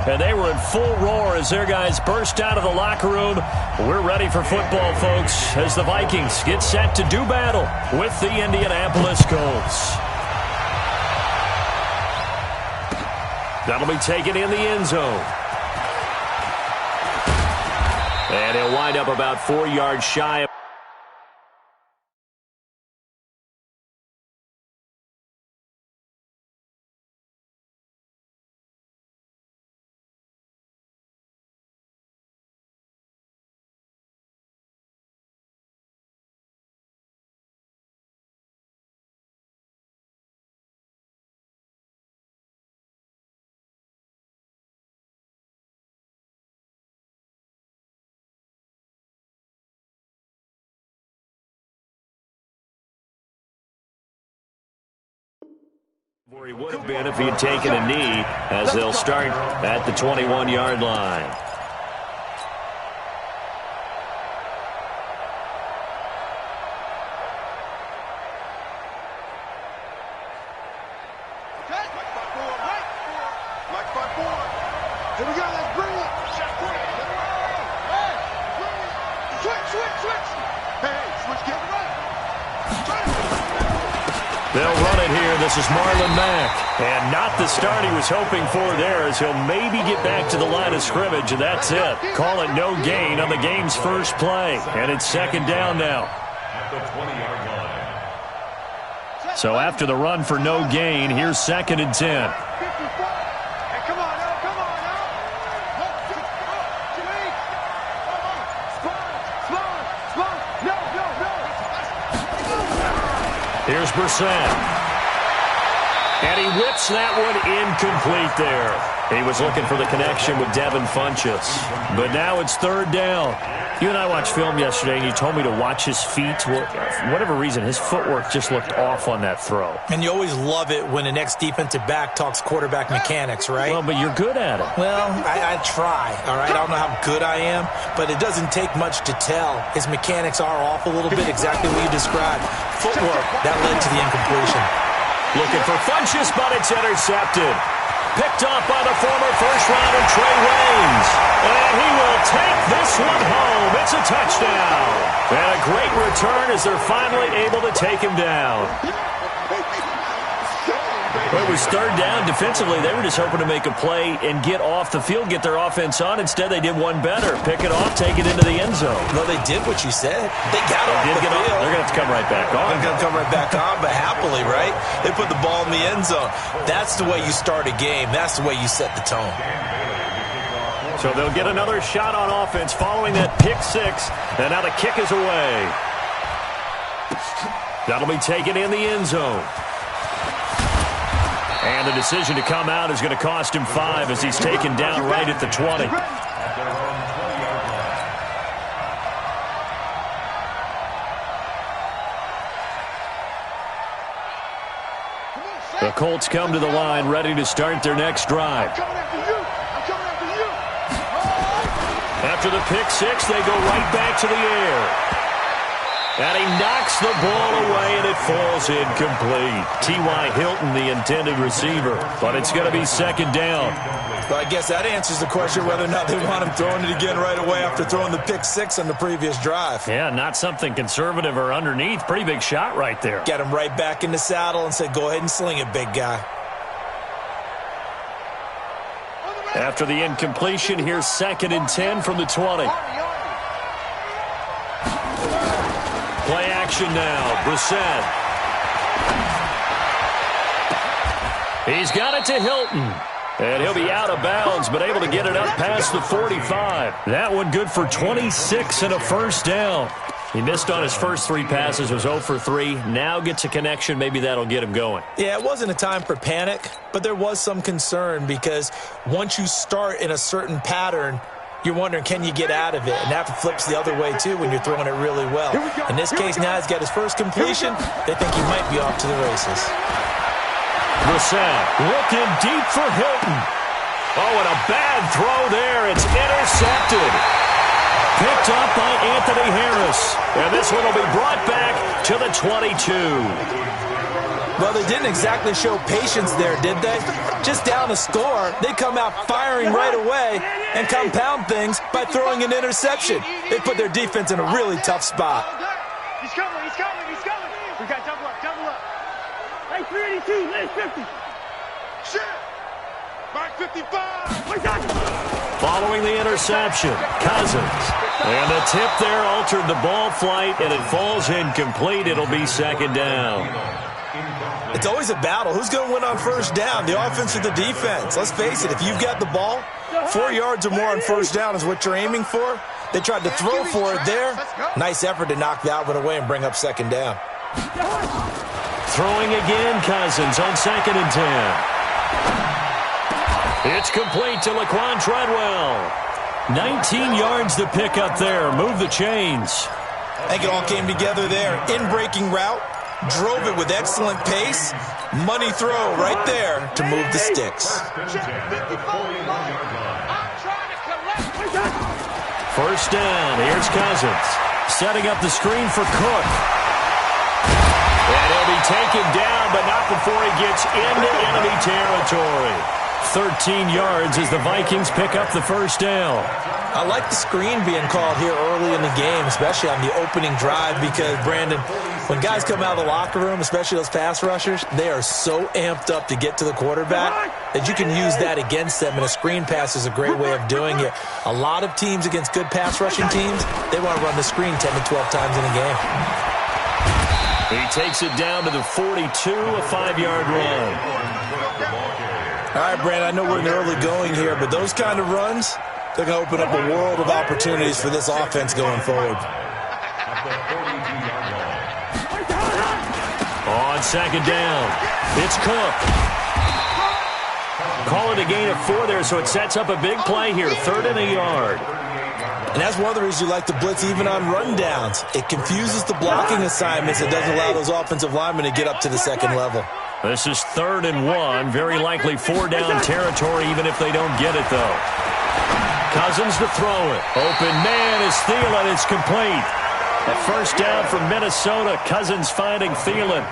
and they were in full roar as their guys burst out of the locker room. We're ready for football, folks, as the Vikings get set to do battle with the Indianapolis Colts. That'll be taken in the end zone. And he'll wind up about 4 yards shy of where he would have been if he had taken a knee, as they'll start at the 21-yard line. Here we go, let's bring it. Switch. Hey, switch, get right. They'll run it here. This is Marlon Mack. And not the start he was hoping for there, as he'll maybe get back to the line of scrimmage, and that's it. Call it no gain on the game's first play. And it's second down now. At the 20-yard line. So after the run for no gain, here's second and 10. Here's Brissett. And he whips that one incomplete there. He was looking for the connection with Devin Funchess. But now it's third down. You and I watched film yesterday, and you told me to watch his feet. Well, for whatever reason, his footwork just looked off on that throw. And you always love it when the next defensive back talks quarterback mechanics, right? Well, but you're good at it. Well, I try, all right? I don't know how good I am, but it doesn't take much to tell. His mechanics are off a little bit, exactly what you described. Footwork, that led to the incompletion. Looking for Funchess, but it's intercepted. Picked off by the former first-rounder Trey Waynes. And he will take this one home. It's a touchdown. And a great return as they're finally able to take him down. Well, it was third down. Defensively, they were just hoping to make a play and get off the field, get their offense on. Instead, they did one better. Pick it off, take it into the end zone. No, they did what you said. They got off the field. They're going to have to come right back on. They're going to come right back on, but happily, right? They put the ball in the end zone. That's the way you start a game. That's the way you set the tone. So they'll get another shot on offense following that pick six. And now the kick is away. That'll be taken in the end zone. And the decision to come out is going to cost him 5 as he's taken down right at the 20. The Colts come to the line ready to start their next drive. After the pick six, they go right back to the air. And he knocks the ball away, and it falls incomplete. T.Y. Hilton, the intended receiver. But it's going to be second down. Well, I guess that answers the question whether or not they want him throwing it again right away after throwing the pick six on the previous drive. Yeah, not something conservative or underneath. Pretty big shot right there. Get him right back in the saddle and said, go ahead and sling it, big guy. After the incompletion, here's second and 10 from the 20. Play action now. Brissett. He's got it to Hilton. And he'll be out of bounds, but able to get it up past the 45. That one good for 26 and a first down. He missed on his first 3 passes, was 0 for 3. Now gets a connection. Maybe that'll get him going. Yeah, it wasn't a time for panic, but there was some concern because once you start in a certain pattern, you're wondering, can you get out of it? And that flips the other way, too, when you're throwing it really well. In this case, now he's got his first completion. They think he might be off to the races. Brissett looking deep for Hilton. Oh, and a bad throw there. It's intercepted. Picked up by Anthony Harris. And this one will be brought back to the 22. Well, they didn't exactly show patience there, did they? Just down a score, they come out firing right away and compound things by throwing an interception. They put their defense in a really tough spot. He's coming. We got double up. Hey, 382, lane 50. Shit! Back 55. Following the interception, Cousins. And the tip there altered the ball flight, and it falls incomplete. It'll be second down. It's always a battle. Who's going to win on first down, the offense or the defense? Let's face it, if you've got the ball, 4 yards or more on first down is what you're aiming for. They tried to throw for it there. Nice effort to knock that one away and bring up second down. Throwing again, Cousins on 2nd and 10. It's complete to Laquan Treadwell. 19 yards to pick up there. Move the chains. I think it all came together there. In-breaking route. Drove it with excellent pace. Money throw right there to move the sticks. First down. Here's Cousins. Setting up the screen for Cook. And he'll be taken down, but not before he gets into enemy territory. 13 yards as the Vikings pick up the first down. I like the screen being called here early in the game, especially on the opening drive, because, Brandon, when guys come out of the locker room, especially those pass rushers, they are so amped up to get to the quarterback that you can use that against them, and a screen pass is a great way of doing it. A lot of teams against good pass rushing teams, they want to run the screen 10 to 12 times in a game. He takes it down to the 42, a 5-yard run. All right, Brandon, I know we're in the early going here, but those kind of runs, they're going to open up a world of opportunities for this offense going forward. On second down, it's Cook. Call it a gain of 4 there, so it sets up a big play here, 3rd and a yard. And that's one of the reasons you like to blitz even on rundowns. It confuses the blocking assignments. It doesn't allow those offensive linemen to get up to the second level. This is 3rd and 1. Very likely 4-down territory, even if they don't get it, though. Cousins to throw it. Open man is Thielen. It's complete. A first down for Minnesota. Cousins finding Thielen.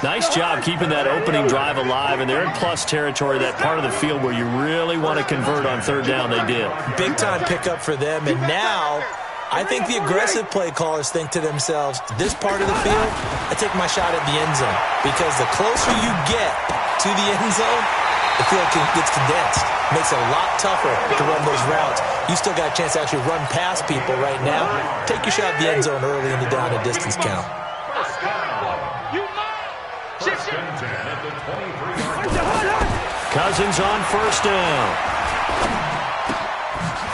Nice job keeping that opening drive alive, and they're in plus territory, that part of the field where you really want to convert on 3rd down. They did. Big-time pickup for them, and now I think the aggressive play callers think to themselves, this part of the field, I take my shot at the end zone, because the closer you get to the end zone, the field gets condensed. Makes it a lot tougher to run those routes. You still got a chance to actually run past people right now. Take your shot at the end zone early in the down and distance count. Cousins on first down.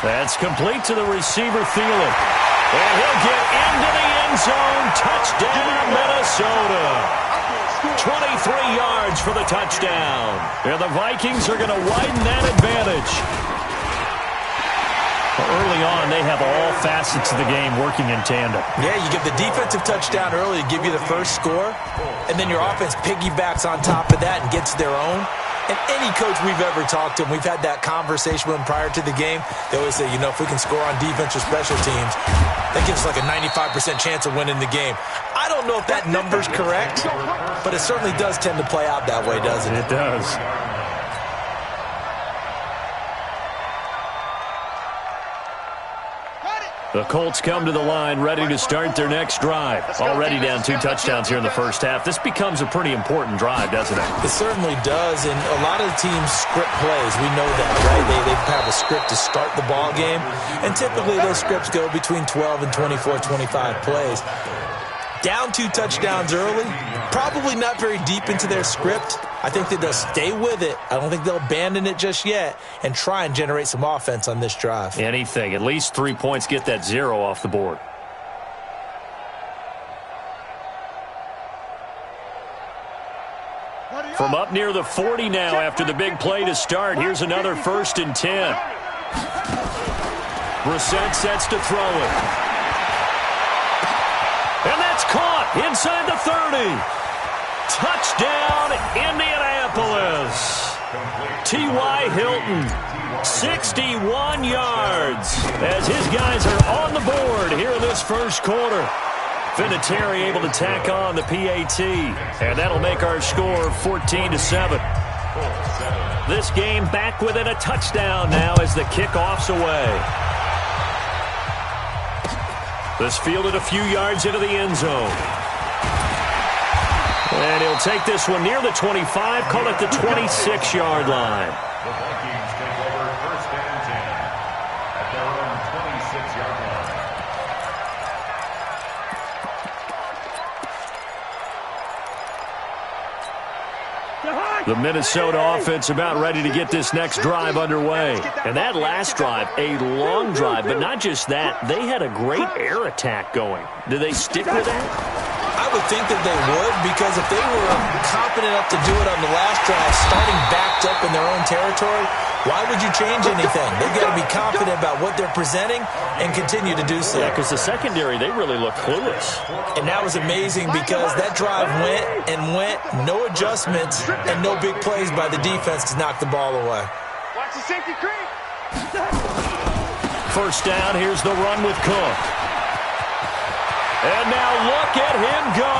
That's complete to the receiver, Thielen. And he'll get into the end zone. Touchdown, Minnesota. 23 yards for the touchdown. And the Vikings are going to widen that advantage. Early on, they have all facets of the game working in tandem. Yeah, you get the defensive touchdown early to give you the first score, and then your offense piggybacks on top of that and gets their own. And any coach we've ever talked to, and we've had that conversation with them prior to the game, they always say, if we can score on defense or special teams, that gives us like a 95% chance of winning the game. I don't know if that number's correct, but it certainly does tend to play out that way, doesn't it? It does. The Colts come to the line ready to start their next drive. Already down 2 touchdowns here in the first half. This becomes a pretty important drive, doesn't it? It certainly does, and a lot of the teams script plays. We know that, right? They have a script to start the ball game, and typically those scripts go between 12 and 24, 25 plays. Down 2 touchdowns early, probably not very deep into their script. I think that they'll stay with it. I don't think they'll abandon it just yet and try and generate some offense on this drive. Anything. At least 3 points, get that 0 off the board. From up near the 40 now after the big play to start, here's another 1st and 10. Brissett sets to throw it. And that's caught inside the 30. Touchdown, Indianapolis. T.Y. Hilton, 61 yards as his guys are on the board here in this first quarter. Vinatieri able to tack on the PAT, and that'll make our score 14-7. This game back within a touchdown now as the kickoff's away. This fielded a few yards into the end zone. And he'll take this one near the 25, call it the 26-yard line. The Vikings take over first and 10 at their own 26-yard line. The Minnesota offense about ready to get this next drive underway. And that last drive, a long drive, but not just that. They had a great air attack going. Do they stick with that? I would think that they would, because if they were confident enough to do it on the last drive, starting backed up in their own territory, why would you change anything? They've got to be confident about what they're presenting and continue to do so. Yeah, because the secondary, they really look clueless. And that was amazing because that drive went and went, no adjustments, and no big plays by the defense to knock the ball away. Watch the safety creep. First down, here's the run with Cook. And now look at him go.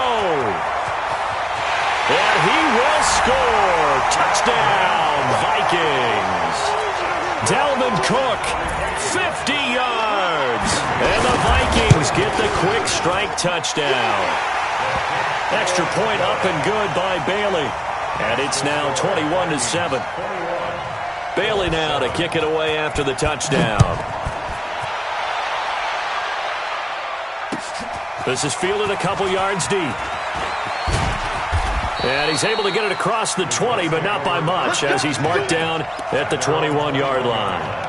And he will score. Touchdown, Vikings. Dalvin Cook, 50 yards. And the Vikings get the quick strike touchdown. Extra point up and good by Bailey. And it's now 21-7. Bailey now to kick it away after the touchdown. This is fielded a couple yards deep. And he's able to get it across the 20, but not by much, as he's marked down at the 21-yard line.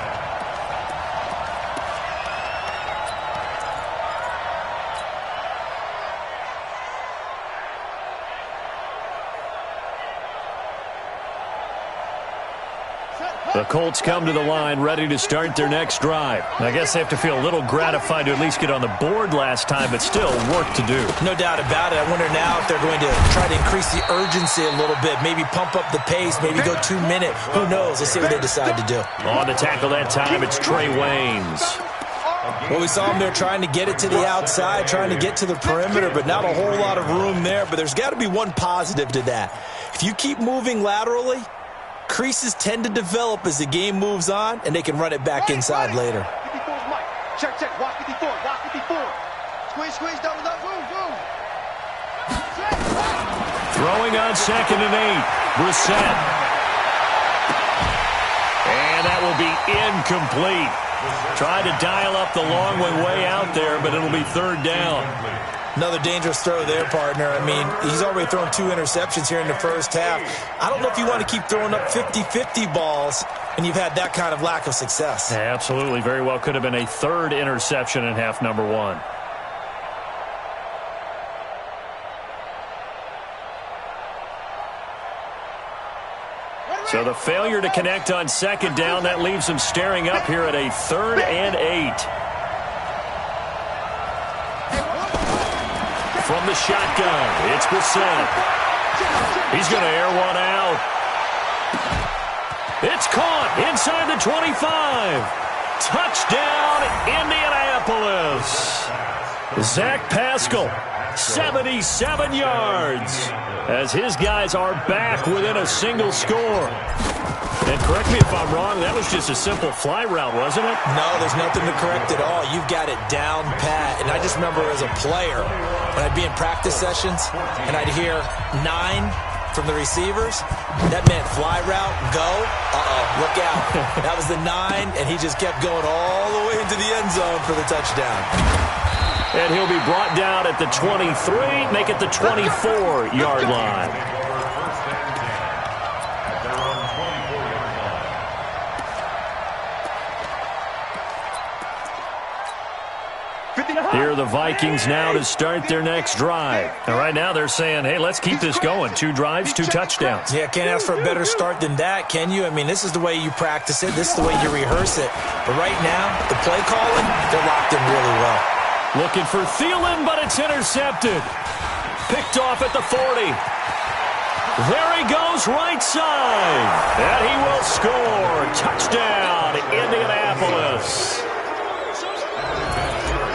The Colts come to the line ready to start their next drive. I guess they have to feel a little gratified to at least get on the board last time, but still work to do. No doubt about it. I wonder now if they're going to try to increase the urgency a little bit, maybe pump up the pace, maybe go 2 minute. Who knows? Let's see what they decide to do. On the tackle that time, it's Trey Waynes. Well, we saw him there trying to get it to the outside, trying to get to the perimeter, but not a whole lot of room there. But there's got to be one positive to that. If you keep moving laterally, creases tend to develop as the game moves on, and they can run it back inside later. 54's Mike. Check, check. Walk 54. Walk 54. Squeeze, squeeze. Double up. Move, move. Throwing on 2nd and 8. Brissett. And that will be incomplete. Tried to dial up the long way out there, but it'll be 3rd down. Another dangerous throw there, partner. I mean, he's already thrown 2 interceptions here in the first half. I don't know if you want to keep throwing up 50-50 balls and you've had that kind of lack of success. Yeah, absolutely. Very well could have been a 3rd interception in half number 1. So the failure to connect on 2nd down, that leaves him staring up here at a 3rd and 8. From the shotgun, it's Brissett. He's going to air one out. It's caught inside the 25. Touchdown, Indianapolis. Zach Pascal, 77 yards, as his guys are back within a single score. And correct me if I'm wrong, that was just a simple fly route, wasn't it? No, there's nothing to correct at all. You've got it down pat. And I just remember as a player, when I'd be in practice sessions and I'd hear 9 from the receivers, that meant fly route, go, look out. That was the 9, and he just kept going all the way into the end zone for the touchdown. And he'll be brought down at the 23, make it the 24-yard line. Here are the Vikings now to start their next drive. And right now they're saying, hey, let's keep this going. 2 drives, 2 touchdowns. Yeah, can't ask for a better start than that, can you? I mean, this is the way you practice it. This is the way you rehearse it. But right now, the play calling, they're locked in really well. Looking for Thielen, but it's intercepted. Picked off at the 40. There he goes, right side. And he will score. Touchdown, Indianapolis.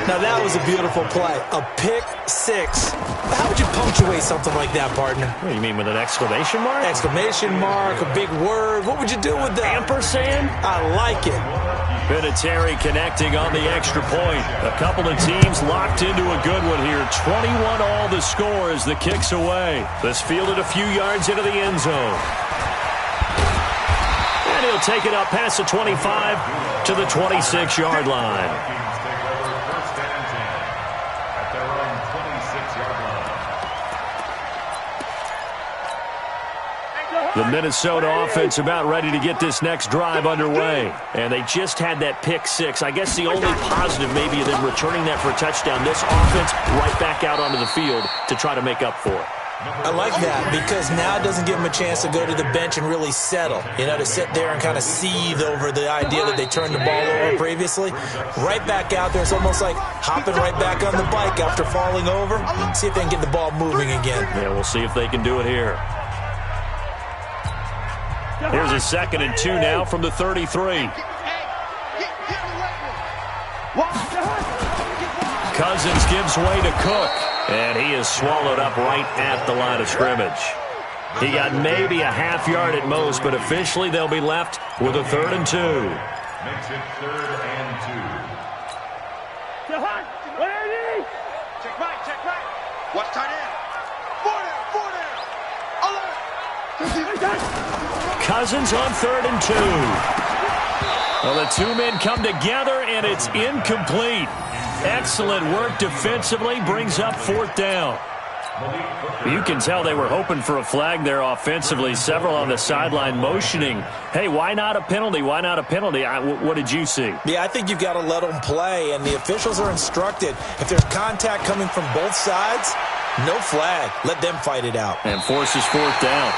Now, that was a beautiful play. A pick six. How would you punctuate something like that, partner? What do you mean, with an exclamation mark? Exclamation mark, a big word. What would you do with that? Ampersand? I like it. Vinatieri connecting on the extra point. A couple of teams locked into a good one here. 21 all the score as the kick's away. This fielded a few yards into the end zone. And he'll take it up past the 25 to the 26-yard line. The Minnesota offense about ready to get this next drive underway. And they just had that pick six. I guess the only positive maybe of them returning that for a touchdown. This offense right back out onto the field to try to make up for it. I like that because now it doesn't give them a chance to go to the bench and really settle. You know, to sit there and kind of seethe over the idea that they turned the ball over previously. Right back out there. It's almost like hopping right back on the bike after falling over. See if they can get the ball moving again. Yeah, we'll see if they can do it here. Here's a 2nd and 2 now from the 33. Cousins gives way to Cook, and he is swallowed up right at the line of scrimmage. He got maybe a half yard at most, but officially they'll be left with a 3rd and 2. Makes it 3rd and 2. Check right. Watch tight end. 4 down. Cousins on 3rd and 2. Well, the two men come together, and it's incomplete. Excellent work defensively, brings up 4th down. You can tell they were hoping for a flag there offensively. Several on the sideline motioning, hey, why not a penalty? Why not a penalty? What did you see? Yeah, I think you've got to let them play, and the officials are instructed. If there's contact coming from both sides, no flag. Let them fight it out. And forces 4th down.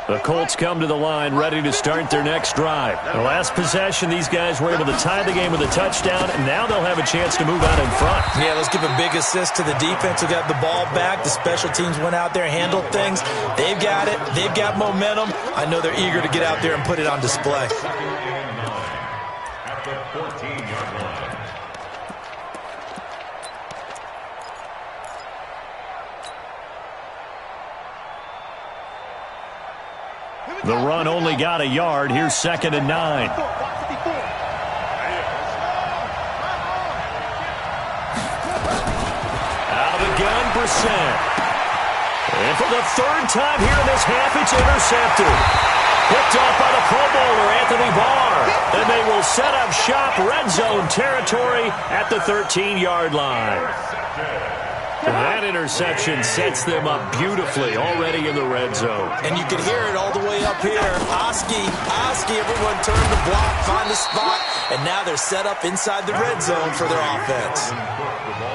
The Colts come to the line, ready to start their next drive. The last possession, these guys were able to tie the game with a touchdown, and now they'll have a chance to move out in front. Yeah, let's give a big assist to the defense who got the ball back. The special teams went out there, handled things. They've got it. They've got momentum. I know they're eager to get out there and put it on display. At the 14-yard line. The run only got a yard. Here's 2nd and 9. Out of the gun, Brissett. And for the 3rd time here in this half, it's intercepted. Picked off by the Pro Bowler, Anthony Barr. And they will set up shop, red zone territory at the 13-yard line. That interception sets them up beautifully already in the red zone. And you can hear it all the way up here. Oski, everyone turned to block, find a spot, and now they're set up inside the red zone for their offense.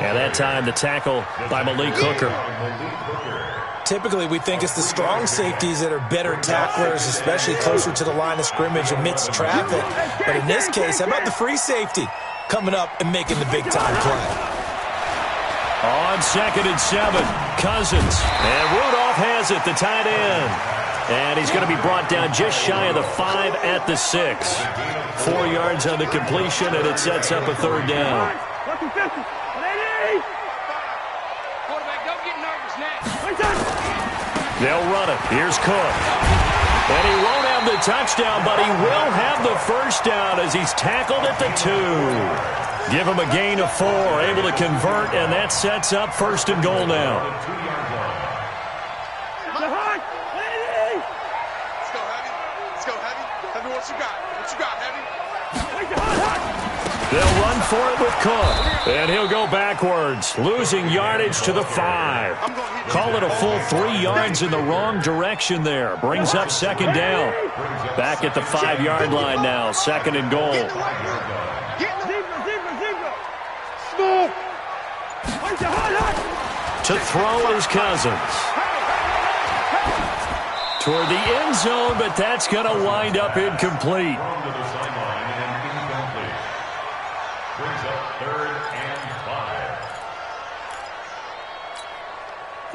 And that time, the tackle by Malik Hooker. Typically, we think it's the strong safeties that are better tacklers, especially closer to the line of scrimmage amidst traffic. But in this case, how about the free safety coming up and making the big-time play? On 2nd and 7, Cousins. And Rudolph has it, the tight end. And he's going to be brought down just shy of the 5 at the 6. 4 yards on the completion, and it sets up a 3rd down. They'll run it. Here's Cook. And he won't have the touchdown, but he will have the 1st down as he's tackled at the 2. Give him a gain of 4, able to convert, and that sets up 1st and goal now. Let's go, Heavy. Let's go, Heavy. Heavy, what you got? What you got, Heavy? They'll run for it with Cook, and he'll go backwards, losing yardage to the 5. Call it a full 3 yards in the wrong direction there. Brings up 2nd down. Back at the 5-yard line now, 2nd and goal. To throw is Cousins. Toward the end zone, but that's going to wind up incomplete. To the sideline and incomplete. Brings up 3rd and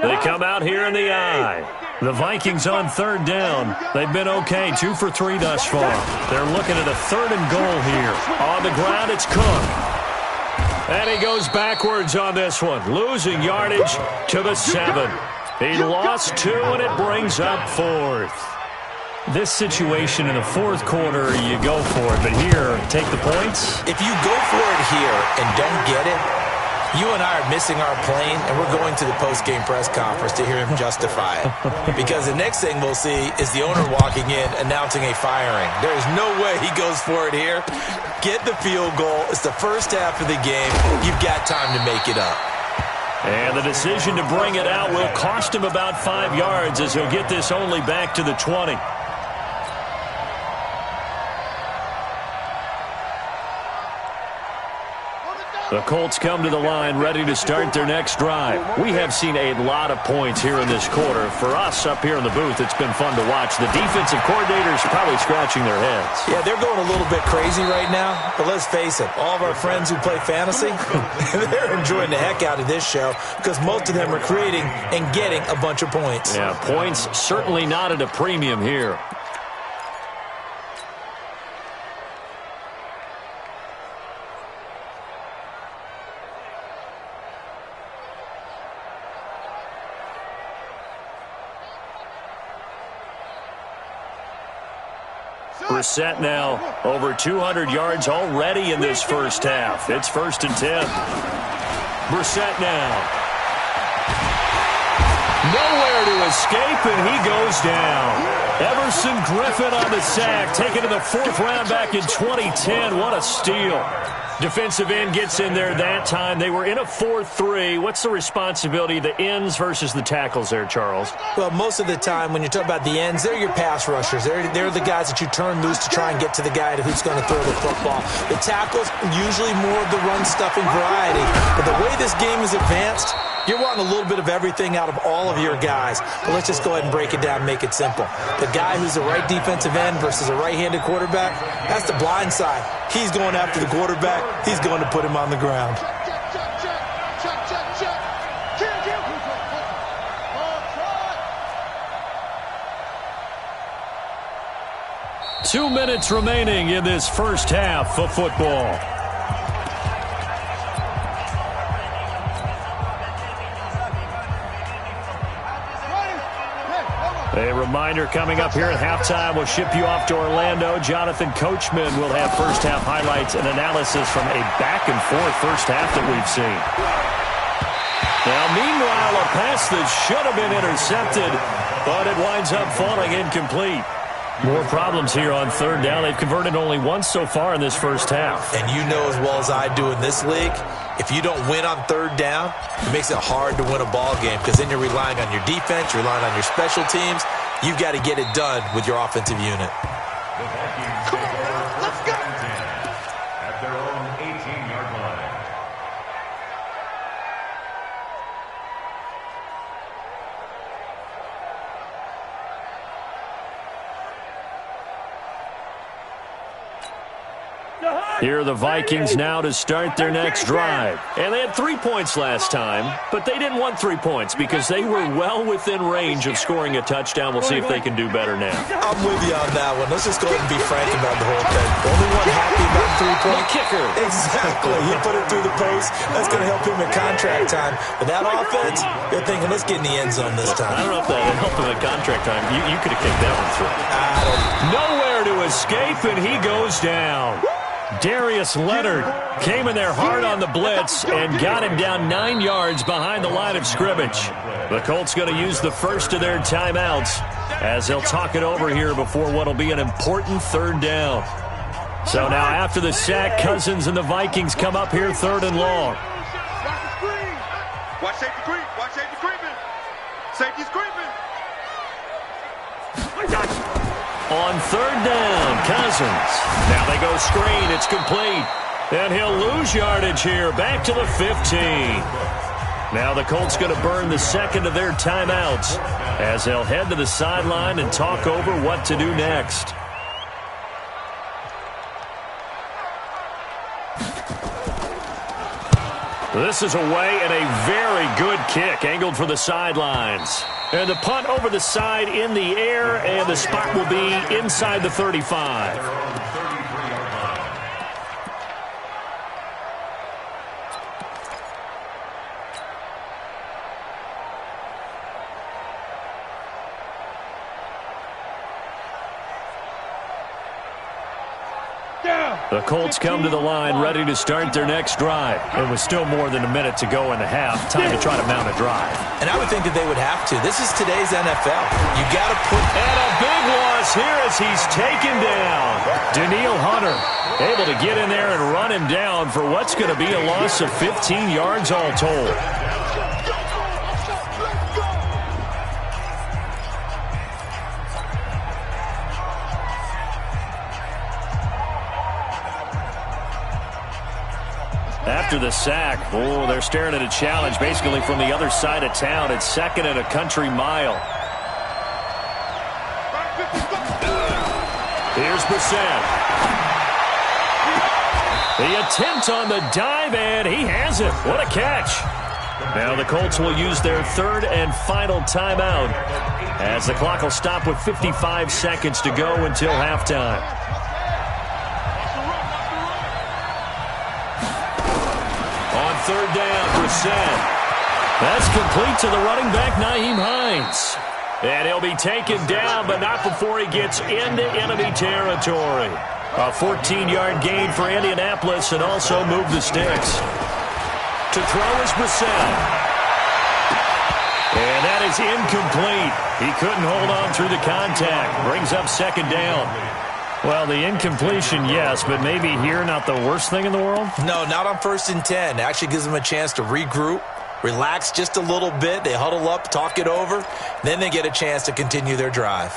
They come out here in the eye. The Vikings on third down. They've been okay, 2 for 3 thus far. They're looking at a 3rd and goal here. On the ground, it's Cook. And he goes backwards on this one, losing yardage to the 7. He lost 2, and it brings up 4th. This situation in the 4th quarter, you go for it. But here, take the points. If you go for it here and don't get it, you and I are missing our plane, and we're going to the post-game press conference to hear him justify it. Because the next thing we'll see is the owner walking in announcing a firing. There is no way he goes for it here. Get the field goal. It's the first half of the game. You've got time to make it up. And the decision to bring it out will cost him about 5 yards as he'll get this only back to the 20. The Colts come to the line ready to start their next drive. We have seen a lot of points here in this quarter. For us up here in the booth, it's been fun to watch. The defensive coordinators probably scratching their heads. Yeah, they're going a little bit crazy right now. But let's face it, all of our friends who play fantasy, they're enjoying the heck out of this show because most of them are creating and getting a bunch of points. Yeah, points certainly not at a premium here. Brissett now over 200 yards already in this first half. It's 1st and 10. Brissett now. Nowhere to escape, and he goes down. Everson Griffin on the sack, taken in the 4th round back in 2010. What a steal. Defensive end gets in there that time. They were in a 4-3. What's the responsibility of the ends versus the tackles there, Charles? Well, most of the time when you talk about the ends, they're your pass rushers. They're the guys that you turn loose to try and get to the guy who's going to throw the football. The tackles, usually more of the run-stuffing variety. But the way this game is advanced, you're wanting a little bit of everything out of all of your guys. But let's just go ahead and break it down and make it simple. The guy who's the right defensive end versus a right-handed quarterback, that's the blind side. He's going after the quarterback. He's going to put him on the ground. Two minutes remaining in this first half of football. A reminder coming up here at halftime. We'll ship you off to Orlando. Jonathan Coachman will have first half highlights and analysis from a back-and-forth first half that we've seen. Now, meanwhile, a pass that should have been intercepted, but it winds up falling incomplete. More problems here on third down. They've converted only once so far in this first half. And you know as well as I do in this league, if you don't win on third down, it makes it hard to win a ball game because then you're relying on your defense, you're relying on your special teams. You've got to get it done with your offensive unit. Come on, let's go! At their own 18-yard line. Here are the Vikings now to start their next drive. And they had 3 points last time, but they didn't want 3 points because they were well within range of scoring a touchdown. We'll see if they can do better now. I'm with you on that one. Let's just go ahead and be frank about the whole thing. The only one happy about 3-point kicker. Exactly. He put it through the post. That's going to help him in contract time. But that offense, they're thinking, let's get in the end zone this time. I don't know if that helped him at contract time. You could have kicked that one through. Nowhere to escape, and he goes down. Darius Leonard came in there hard on the blitz and got him down 9 yards behind the line of scrimmage. The Colts going to use the first of their timeouts as they'll talk it over here before what will be an important third down. So now after the sack, Cousins and the Vikings come up here 3rd and long. Watch safety creep. Watch safety creeping. Safety's creeping. On 3rd down, Cousins. Now they go screen. It's complete. And he'll lose yardage here. Back to the 15. Now the Colts going to burn the second of their timeouts as they'll head to the sideline and talk over what to do next. This is away and a very good kick angled for the sidelines. And the punt over the side in the air, and the spot will be inside the 35. The Colts come to the line ready to start their next drive. It was still more than a minute to go in the half. Time to try to mount a drive. And I would think that they would have to. This is today's NFL. You got to put... And a big loss here as he's taken down. Danielle Hunter able to get in there and run him down for what's going to be a loss of 15 yards all told. After the sack, they're staring at a challenge basically from the other side of town. It's second and a country mile. Here's Brissett. The attempt on the dive, and he has it. What a catch. Now the Colts will use their third and final timeout as the clock will stop with 55 seconds to go until halftime. Third down, Brissett. That's complete to the running back, Nyheim Hines. And he'll be taken down, but not before he gets into enemy territory. A 14-yard gain for Indianapolis and also move the sticks. To throw is Brissett. And that is incomplete. He couldn't hold on through the contact. Brings up second down. Well, the incompletion, yes, but maybe here not the worst thing in the world? No, not on 1st and 10. Actually gives them a chance to regroup, relax just a little bit. They huddle up, talk it over. Then they get a chance to continue their drive.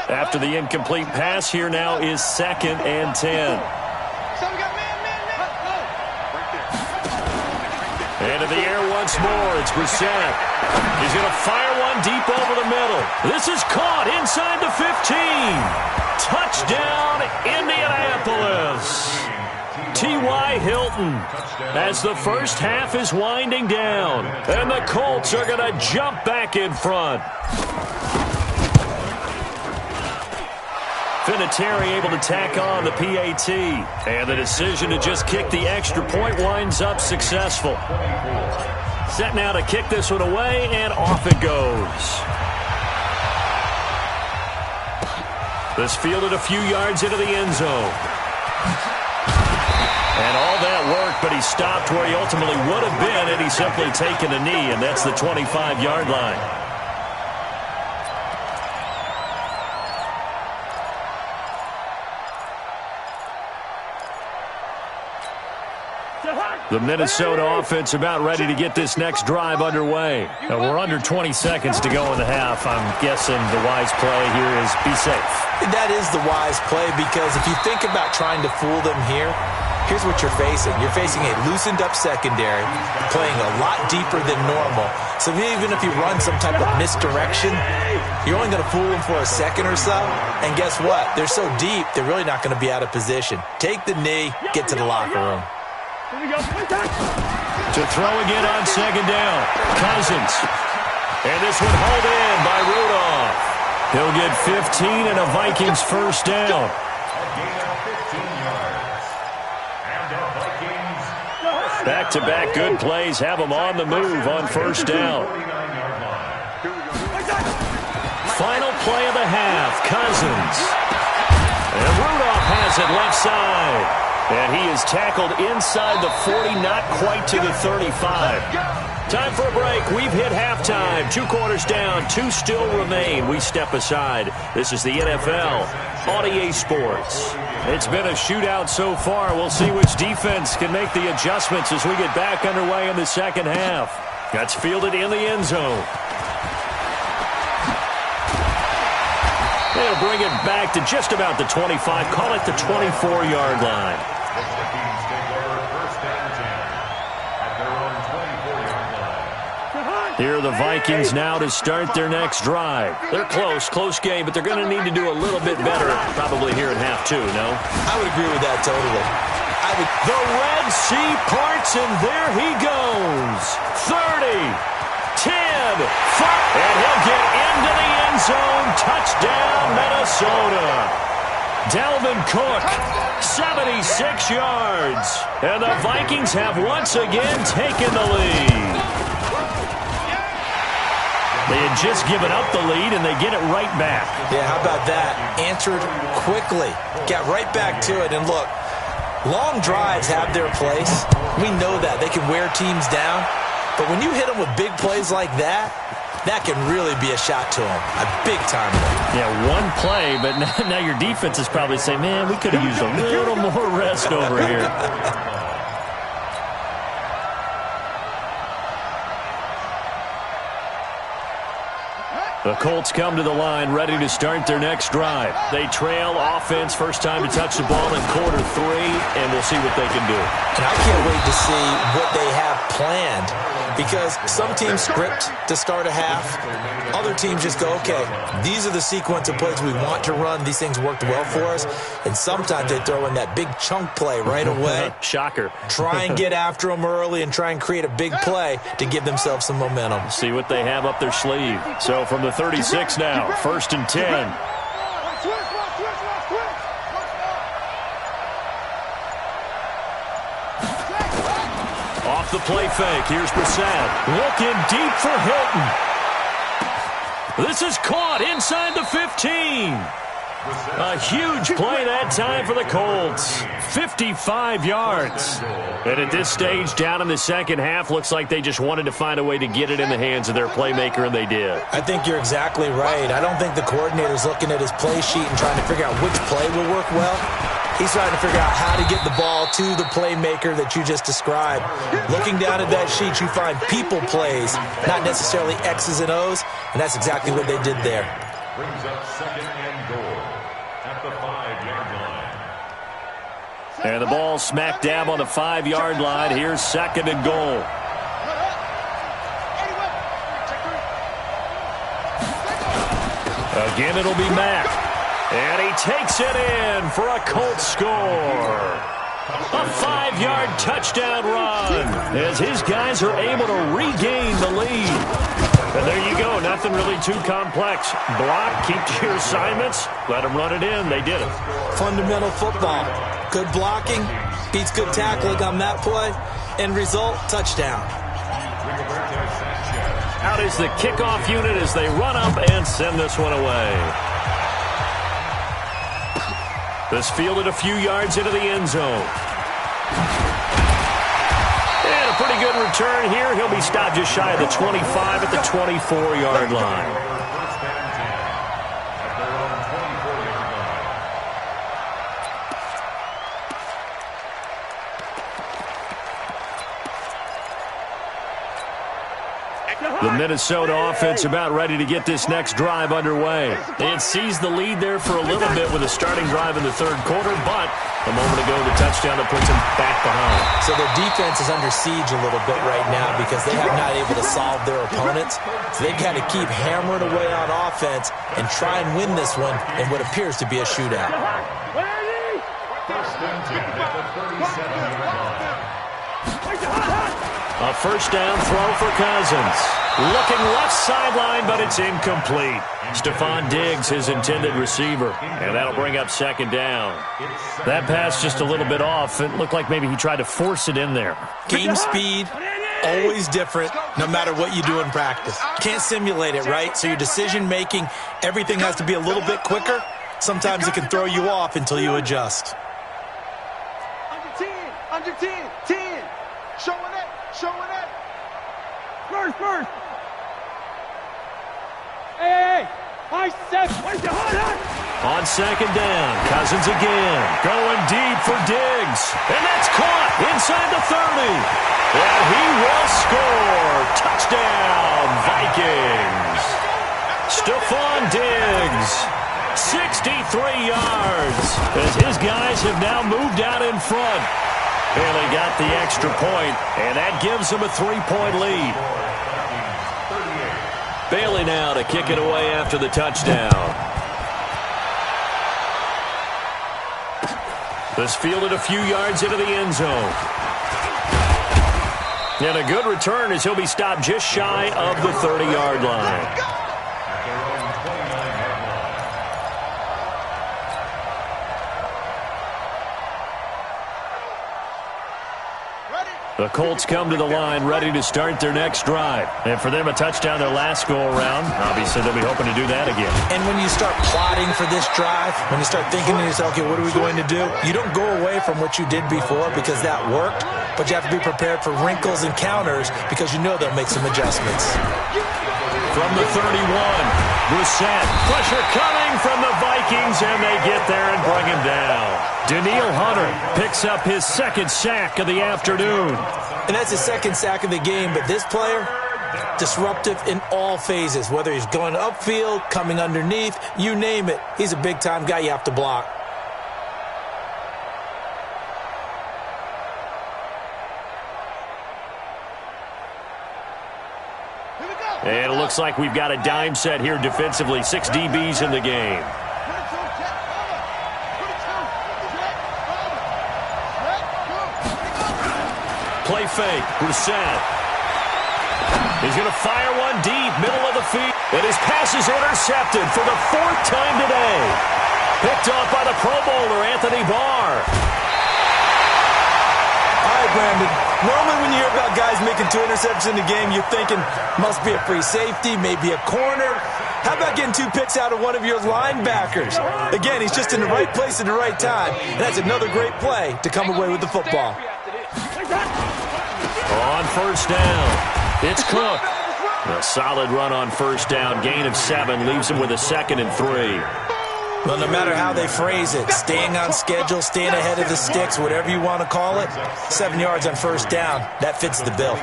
After the incomplete pass, here now is 2nd and 10. Into the air once more. It's Brissett. He's going to fire one deep over the middle. This is caught inside the 15. Touchdown, Indianapolis. T.Y. Hilton as the first half is winding down. And the Colts are going to jump back in front. Vinatieri able to tack on the PAT. And the decision to just kick the extra point winds up successful. Set now to kick this one away, and off it goes. This fielded a few yards into the end zone. And all that work, but he stopped where he ultimately would have been had he simply taken a knee, and that's the 25-yard line. The Minnesota offense about ready to get this next drive underway. We're under 20 seconds to go in the half. I'm guessing the wise play here is be safe. That is the wise play, because if you think about trying to fool them here, here's what you're facing. You're facing a loosened up secondary, playing a lot deeper than normal. So even if you run some type of misdirection, you're only going to fool them for a second or so. And guess what? They're so deep, they're really not going to be out of position. Take the knee, get to the locker room. To throw again on second down, Cousins. And this one hauled in by Rudolph. He'll get 15 and a Vikings first down. Back-to-back good plays have them on the move on first down. Final play of the half, Cousins. And Rudolph has it left side. And he is tackled inside the 40, not quite to the 35. Time for a break. We've hit halftime. 2 quarters down, 2 still remain. We step aside. This is the NFL on EA Sports. It's been a shootout so far. We'll see which defense can make the adjustments as we get back underway in the second half. That's fielded in the end zone. They'll bring it back to just about the 25. Call it the 24-yard line. Here are the Vikings now to start their next drive. They're close game, but they're going to need to do a little bit better probably here in half two, no? I would agree with that totally. The Red Sea parts, and there he goes. 30, 10, 5, and he'll get into the end zone. Touchdown, Minnesota. Dalvin Cook, 76 yards. And the Vikings have once again taken the lead. They had just given up the lead, and they get it right back. Yeah, how about that? Answered quickly. Got right back to it, and look, long drives have their place. We know that. They can wear teams down. But when you hit them with big plays like that, that can really be a shot to them. A big-time one. Yeah, one play, but now your defense is probably saying, man, we could have used a little more rest over here. The Colts come to the line, ready to start their next drive. They trail offense, first time to touch the ball in quarter three, and we'll see what they can do. And I can't wait to see what they have planned, because some teams script to start a half. Other teams just go, okay, these are the sequence of plays we want to run. These things worked well for us. And sometimes they throw in that big chunk play right away. Shocker. Try and get after them early and try and create a big play to give themselves some momentum. See what they have up their sleeve. So from the 36 now, 1st and 10. Off the play fake, here's Brissett. Looking deep for Hilton. This is caught inside the 15. A huge play that time for the Colts. 55 yards. And at this stage, down in the second half, looks like they just wanted to find a way to get it in the hands of their playmaker, and they did. I think you're exactly right. I don't think the coordinator's looking at his play sheet and trying to figure out which play will work well. He's trying to figure out how to get the ball to the playmaker that you just described. Looking down at that sheet, you find people plays, not necessarily X's and O's, and that's exactly what they did there. Brings up 2nd and goal at the 5-yard line. And the ball smack dab on the 5-yard line. Here's 2nd and goal. Again, it'll be Mack. And he takes it in for a Colts score. A 5-yard touchdown run as his guys are able to regain the lead. And there you go. Nothing really too complex. Block, keep to your assignments, let them run it in. They did it. Fundamental football. Good blocking beats good tackling on that play. End result, touchdown. Out is the kickoff unit as they run up and send this one away. This fielded a few yards into the end zone. And a pretty good return here. He'll be stopped just shy of the 25 at the 24-yard line. The Minnesota offense about ready to get this next drive underway. They had seized the lead there for a little bit with a starting drive in the third quarter, but a moment ago the touchdown that puts them back behind. So their defense is under siege a little bit right now because they have not able to solve their opponents. So they've got to keep hammering away on offense and try and win this one in what appears to be a shootout. First and 10 at the 37-yard line. A first down throw for Cousins. Looking left sideline, but it's incomplete. Stephon Diggs, his intended receiver. And that'll bring up 2nd down. That pass just a little bit off. It looked like maybe he tried to force it in there. Game speed, always different, no matter what you do in practice. Can't simulate it, right? So your decision-making, everything has to be a little bit quicker. Sometimes it can throw you off until you adjust. Under 10, 10. Showing it. First. Hey. On 2nd down, Cousins again. Going deep for Diggs. And that's caught inside the 30. And he will score. Touchdown, Vikings. Stephon Diggs, 63 yards. As his guys have now moved out in front. And they got the extra point, and that gives them a 3-point lead. Bailey now to kick it away after the touchdown. This fielded a few yards into the end zone. And a good return as he'll be stopped just shy of the 30-yard line. The Colts come to the line ready to start their next drive. And for them, a touchdown their last go-around. Obviously, they'll be hoping to do that again. And when you start plotting for this drive, when you start thinking to yourself, okay, what are we going to do? You don't go away from what you did before because that worked, but you have to be prepared for wrinkles and counters because you know they'll make some adjustments. From the 31, Brissett. Pressure coming from the Vikings, and they get there and bring him down. Danielle Hunter picks up his second sack of the afternoon. And that's his second sack of the game, but this player, disruptive in all phases, whether he's going upfield, coming underneath, you name it. He's a big-time guy you have to block. And it looks like we've got a dime set here defensively. 6 DBs in the game. Play fake. Brissett. He's going to fire one deep, middle of the field. And his pass is intercepted for the 4th time today. Picked off by the Pro Bowler, Anthony Barr. All right, Brandon. Normally when you hear about guys making 2 interceptions in the game, you're thinking must be a free safety, maybe a corner. How about getting 2 picks out of one of your linebackers? Again, he's just in the right place at the right time. And that's another great play to come away with the football. On first down, it's Cook. A solid run on first down. Gain of 7 leaves him with a 2nd and 3. Well, no matter how they phrase it, staying on schedule, staying ahead of the sticks, whatever you want to call it, 7 yards on first down, that fits the bill.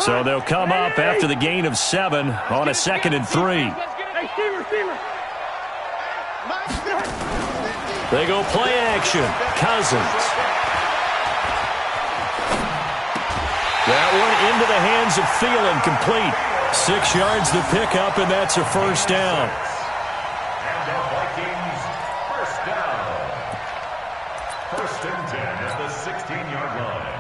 So they'll come up after the gain of 7 on a 2nd and 3. They go play action. Cousins. That one into the hands of Thielen, complete. 6 yards the pickup, and that's a first down. And the Vikings, first down. 1st and 10 at the 16-yard line.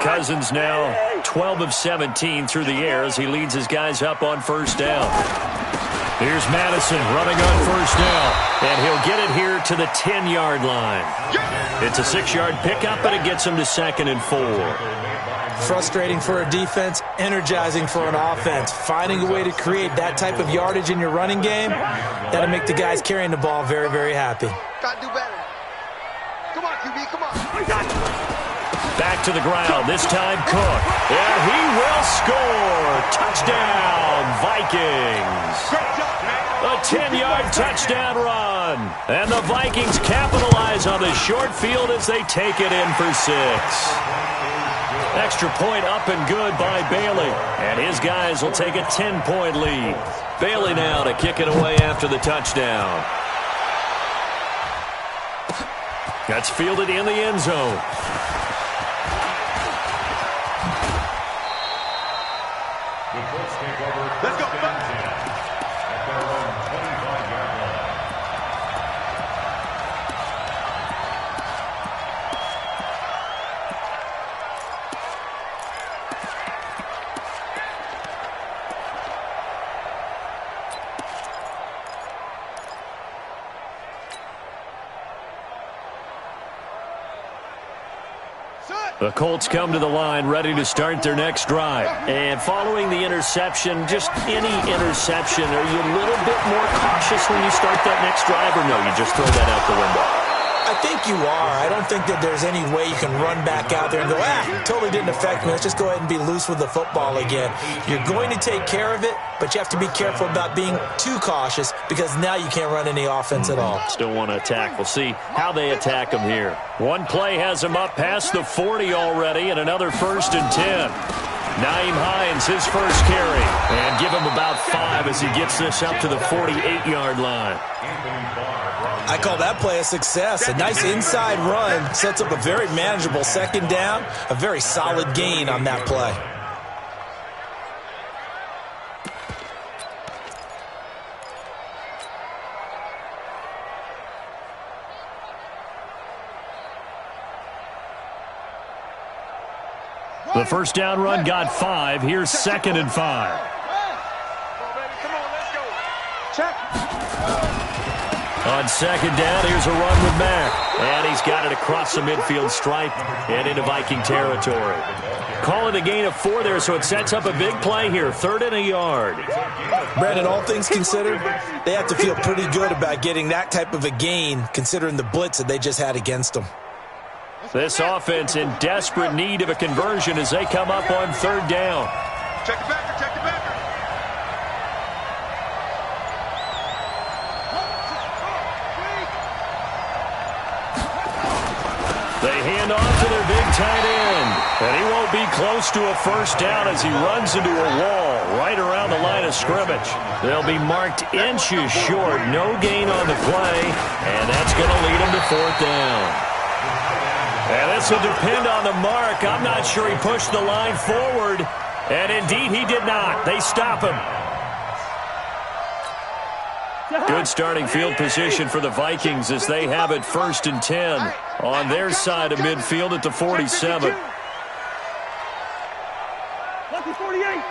Cousins now 12 of 17 through the air as he leads his guys up on first down. Here's Madison running on first down, and he'll get it here to the 10-yard line. It's a 6-yard pickup, and it gets him to 2nd and 4. Frustrating for a defense, energizing for an offense. Finding a way to create that type of yardage in your running game, that'll make the guys carrying the ball very, very happy. Gotta do better. Come on, QB, come on. Back to the ground, this time Cook. And he will score. Touchdown, Vikings. A 10-yard touchdown run. And the Vikings capitalize on the short field as they take it in for 6. Extra point up and good by Bailey. And his guys will take a 10-point lead. Bailey now to kick it away after the touchdown. That's fielded in the end zone. Let's go. The Colts come to the line ready to start their next drive. And following the interception, just any interception, are you a little bit more cautious when you start that next drive, or no, you just throw that out the window? I think you are. I don't think that there's any way you can run back out there and go, totally didn't affect me. Let's just go ahead and be loose with the football again. You're going to take care of it, but you have to be careful about being too cautious because now you can't run any offense at all. Still want to attack. We'll see how they attack them here. One play has them up past the 40 already, and another 1st and 10. Nyheim Hines, his first carry, and give him about 5 as he gets this up to the 48-yard line. I call that play a success. A nice inside run sets up a very manageable 2nd down, a very solid gain on that play. The first down run got 5. Here's 2nd and 5. On 2nd down, here's a run with Mack. And he's got it across the midfield stripe and into Viking territory. Call it a gain of 4 there, so it sets up a big play here. 3rd and a yard. Brandon, all things considered, they have to feel pretty good about getting that type of a gain, considering the blitz that they just had against them. This offense in desperate need of a conversion as they come up on 3rd down. Check the backer, check the backer. They hand off to their big tight end. And he won't be close to a first down as he runs into a wall right around the line of scrimmage. They'll be marked inches short. No gain on the play. And that's going to lead them to 4th down. And this will depend on the mark. I'm not sure he pushed the line forward. And indeed, he did not. They stop him. Good starting field position for the Vikings as they have it 1st and 10 on their side of midfield at the 47. Lucky 48.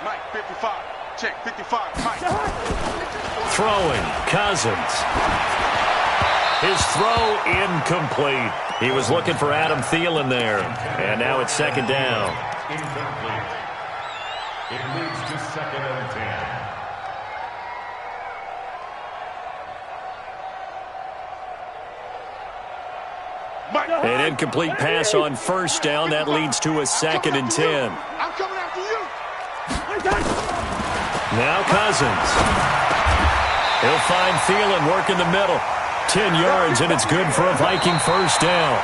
Mike, 55. Check, 55. Mike. Throwing, Cousins. His throw incomplete. He was looking for Adam Thielen there. And now it's 2nd down. Incomplete. It moves to 2nd and 10. An incomplete pass on 1st down. That leads to a 2nd and 10. I'm coming after you. Now Cousins. He'll find Thielen working the middle. 10 yards, and it's good for a Viking first down.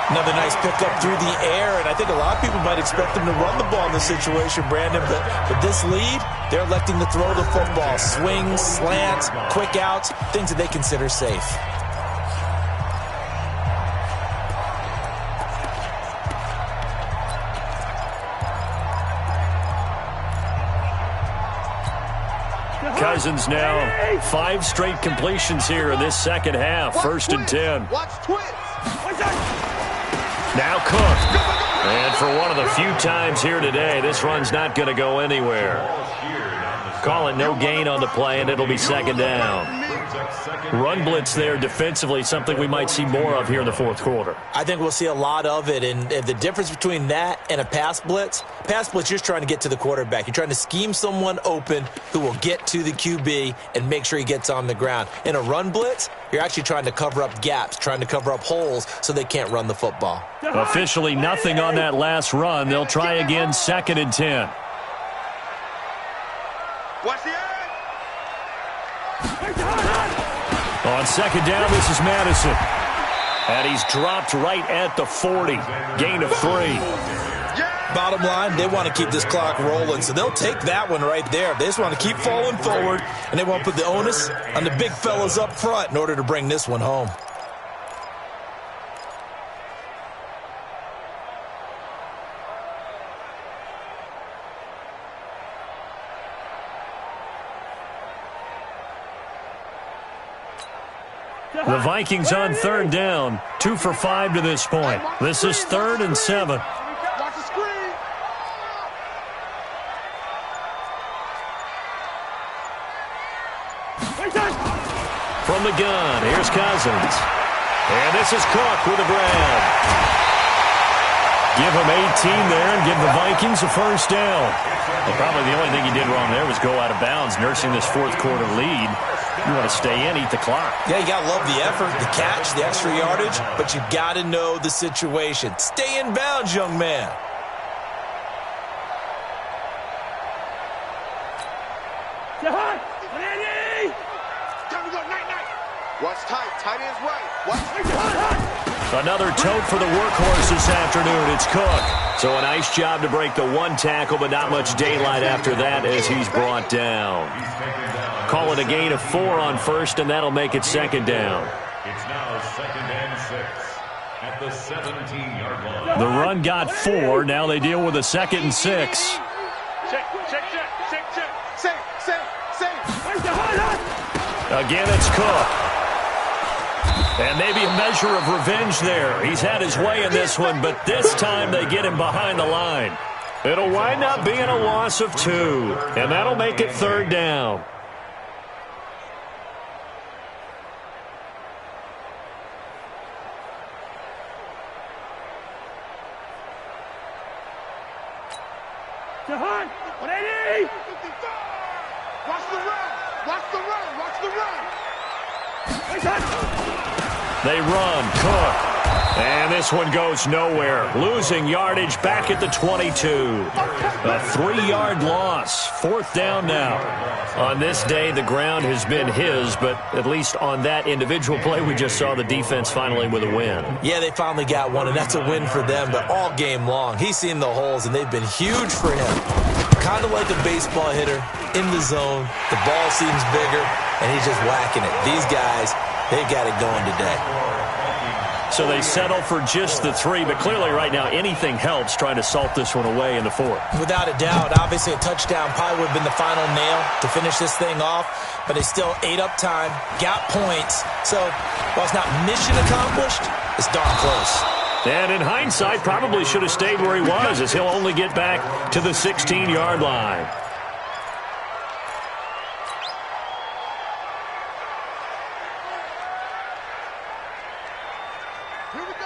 Another nice pickup through the air, and I think a lot of people might expect them to run the ball in this situation, Brandon, but with this lead, they're electing to throw the football. Swings, slants, quick outs, things that they consider safe. Cousins now 5 straight completions here in this second half. 1st and 10. Watch twins. Now Cook. And for one of the few times here today, this run's not going to go anywhere. Call it no gain on the play, and it'll be 2nd down. Run blitz there defensively, something we might see more of here in the 4th quarter. I think we'll see a lot of it, and the difference between that and a pass blitz, you're just trying to get to the quarterback. You're trying to scheme someone open who will get to the QB and make sure he gets on the ground. In a run blitz, you're actually trying to cover up gaps, trying to cover up holes so they can't run the football. Officially nothing on that last run. They'll try again 2nd and 10. Watch the end. On 2nd down, this is Madison. And he's dropped right at the 40. Gain of 3. Bottom line, they want to keep this clock rolling, so they'll take that one right there. They just want to keep falling forward, and they want to put the onus on the big fellas up front in order to bring this one home. The Vikings on 3rd down. 2 for 5 to this point. This is 3rd and 7. Watch the screen. From the gun, here's Cousins. And this is Cook with a grab. Give him 18 there and give the Vikings a first down. Well, probably the only thing he did wrong there was go out of bounds, nursing this 4th quarter lead. You want to stay in, eat the clock. Yeah, you got to love the effort, the catch, the extra yardage, but you got to know the situation. Stay in bounds, young man. Time to go, night. Watch tight end's right. Watch. Another tote for the workhorse this afternoon. It's Cook. So a nice job to break the 1 tackle, but not much daylight after that as he's brought down. Call it a gain of 4 on 1st, and that'll make it 2nd down. It's now 2nd and 6 at the 17-yard line. The run got 4. Now they deal with a 2nd and 6. Check. Safe. Again, it's Cook. And maybe a measure of revenge there. He's had his way in this one, but this time they get him behind the line. It'll wind up being a loss of 2, and that'll make it 3rd down. Watch the run! Watch the run! Watch the run! They run, Cook. And this one goes nowhere. Losing yardage back at the 22. A 3-yard loss. 4th down now. On this day, the ground has been his, but at least on that individual play, we just saw the defense finally with a win. Yeah, they finally got one, and that's a win for them, but all game long, he's seen the holes, and they've been huge for him. Kind of like a baseball hitter in the zone. The ball seems bigger, and he's just whacking it. These guys, they've got it going today. So they settle for just the 3, but clearly right now anything helps trying to salt this one away in the 4th. Without a doubt, obviously a touchdown probably would have been the final nail to finish this thing off, but they still ate up time, got points. So while it's not mission accomplished, it's darn close. And in hindsight, probably should have stayed where he was, as he'll only get back to the 16-yard line.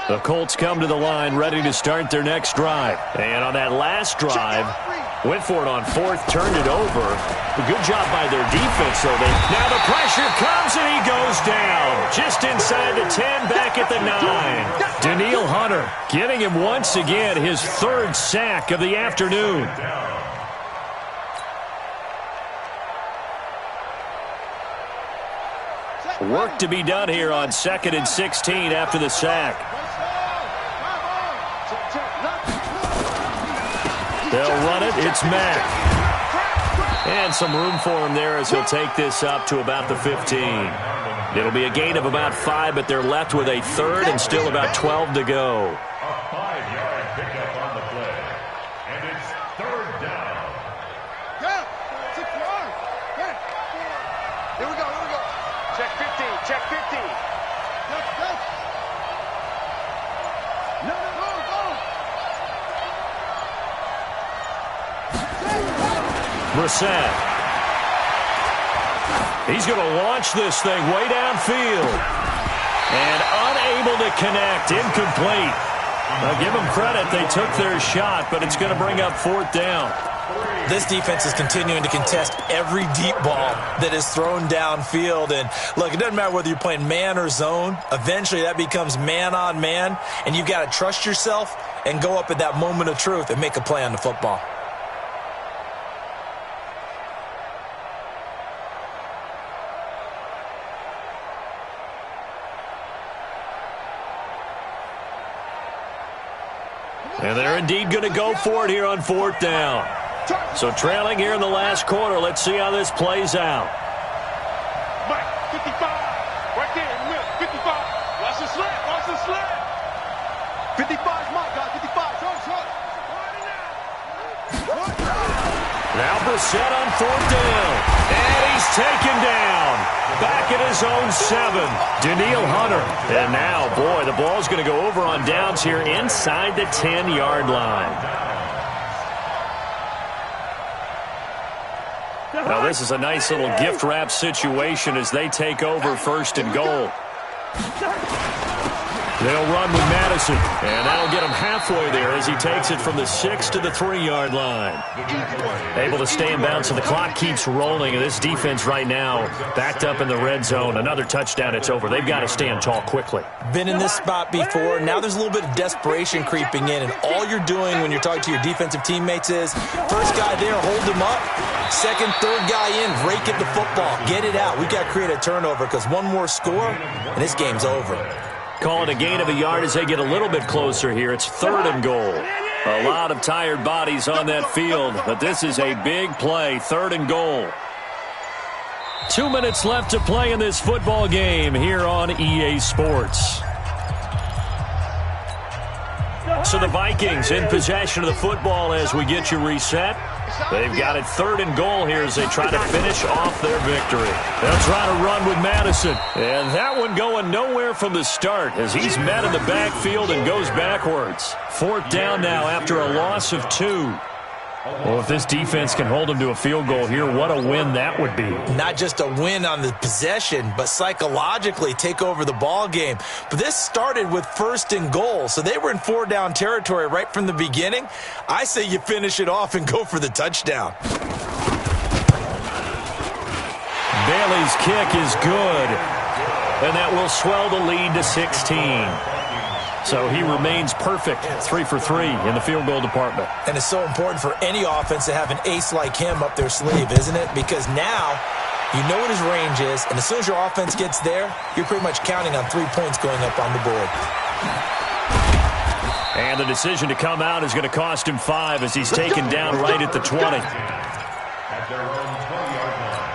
The Colts come to the line ready to start their next drive. And on that last drive, went for it on 4th, turned it over. A good job by their defense, though. Now the pressure comes, and he goes down. Just inside the 10, back at the 9. Danielle Hunter getting him once again his 3rd sack of the afternoon. Work to be done here on 2nd and 16 after the sack. They'll run it. It's Mack. And some room for him there as he'll take this up to about the 15. It'll be a gain of about 5, but they're left with a 3rd and still about 12 to go. A 5-yard pickup on the play. And it's 3rd down. Yeah, 6 yards. Here we go, here we go. Check 15, check 15. Yes. No, go. Brissett. He's going to launch this thing way downfield. And unable to connect. Incomplete. Now give them credit. They took their shot, but it's going to bring up 4th down. This defense is continuing to contest every deep ball that is thrown downfield. And, look, it doesn't matter whether you're playing man or zone. Eventually that becomes man on man, and you've got to trust yourself and go up at that moment of truth and make a play on the football. And they're indeed going to go for it here on 4th down. So trailing here in the last quarter. Let's see how this plays out. Mike, 55. Right there in the middle. 55. Watch the slant. 55 is Mike, guys. 55. Short. Now Brissett on 4th down. And he's taken down. Back at his own 7. Danielle Hunter. And now, boy, the ball's going to go over on downs here inside the 10-yard line. Now, this is a nice little gift wrap situation as they take over 1st and goal. They'll run with Madison, and that'll get him halfway there as he takes it from the 6 to the 3-yard line. Able to stay in bounds, so the clock keeps rolling, and this defense right now backed up in the red zone. Another touchdown, it's over. They've got to stand tall quickly. Been in this spot before. Now there's a little bit of desperation creeping in, and all you're doing when you're talking to your defensive teammates is first guy there, hold him up. Second, third guy in, rake it to football. Get it out. We've got to create a turnover because one more score, and this game's over. Call it a gain of a yard as they get a little bit closer here. It's 3rd and goal. A lot of tired bodies on that field, but this is a big play. 3rd and goal. 2 minutes left to play in this football game here on EA Sports. So the Vikings in possession of the football as we get you reset. They've got it 3rd and goal here as they try to finish off their victory. They'll try to run with Madison. And that one going nowhere from the start as he's met in the backfield and goes backwards. 4th down now after a loss of 2. Well, if this defense can hold them to a field goal here, what a win that would be. Not just a win on the possession, but psychologically take over the ball game. But this started with 1st and goal, so they were in 4-down territory right from the beginning. I say you finish it off and go for the touchdown. Bailey's kick is good, and that will swell the lead to 16. So he remains perfect, 3 for 3 in the field goal department. And it's so important for any offense to have an ace like him up their sleeve, isn't it? Because now you know what his range is, and as soon as your offense gets there, you're pretty much counting on 3 points going up on the board. And the decision to come out is going to cost him 5 as he's taken down right at the 20. At their own 20-yard line.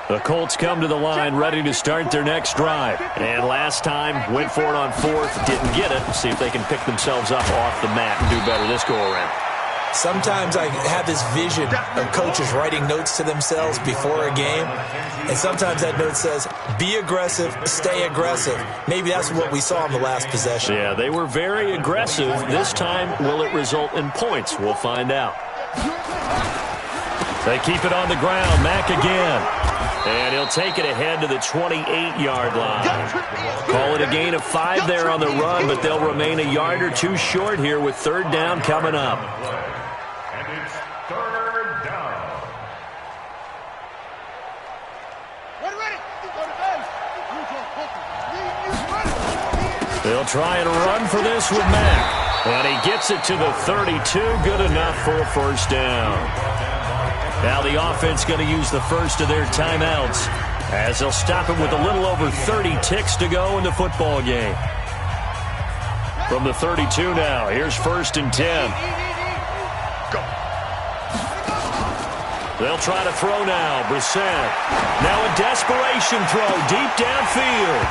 The Colts come to the line ready to start their next drive. And last time, went for it on 4th, didn't get it. See if they can pick themselves up off the mat and do better this go-around. Sometimes I have this vision of coaches writing notes to themselves before a game, and sometimes that note says, be aggressive, stay aggressive. Maybe that's what we saw in the last possession. Yeah, they were very aggressive. This time, will it result in points? We'll find out. They keep it on the ground. Mack again. And he'll take it ahead to the 28-yard line. Call it a gain of 5 there on the run, but they'll remain a yard or 2 short here with 3rd down coming up. And it's 3rd down. They'll try and run for this with Mack. And he gets it to the 32. Good enough for a 1st down. Now the offense going to use the first of their timeouts as they'll stop it with a little over 30 ticks to go in the football game. From the 32 now, here's 1st and 10. They'll try to throw now. Brissett. Now a desperation throw deep downfield.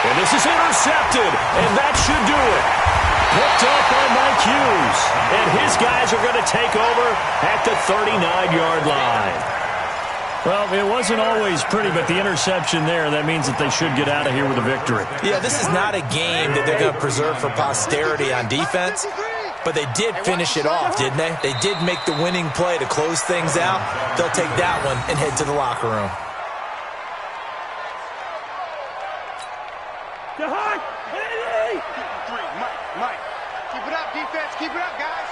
And this is intercepted, and that should do it. Picked up by Mike Hughes. And his guys are going to take over at the 39-yard line. Well, it wasn't always pretty, but the interception there, that means that they should get out of here with a victory. Yeah, this is not a game that they're going to preserve for posterity on defense, but they did finish it off, didn't they? They did make the winning play to close things out. They'll take that one and head to the locker room. Mike, keep it up, defense. Keep it up, guys.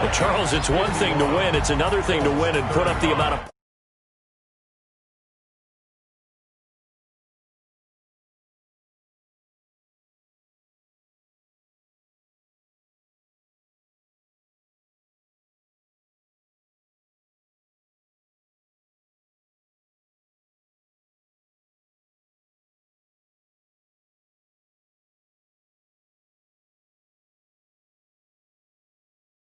Well, Charles, it's one thing to win. It's another thing to win and put up the amount of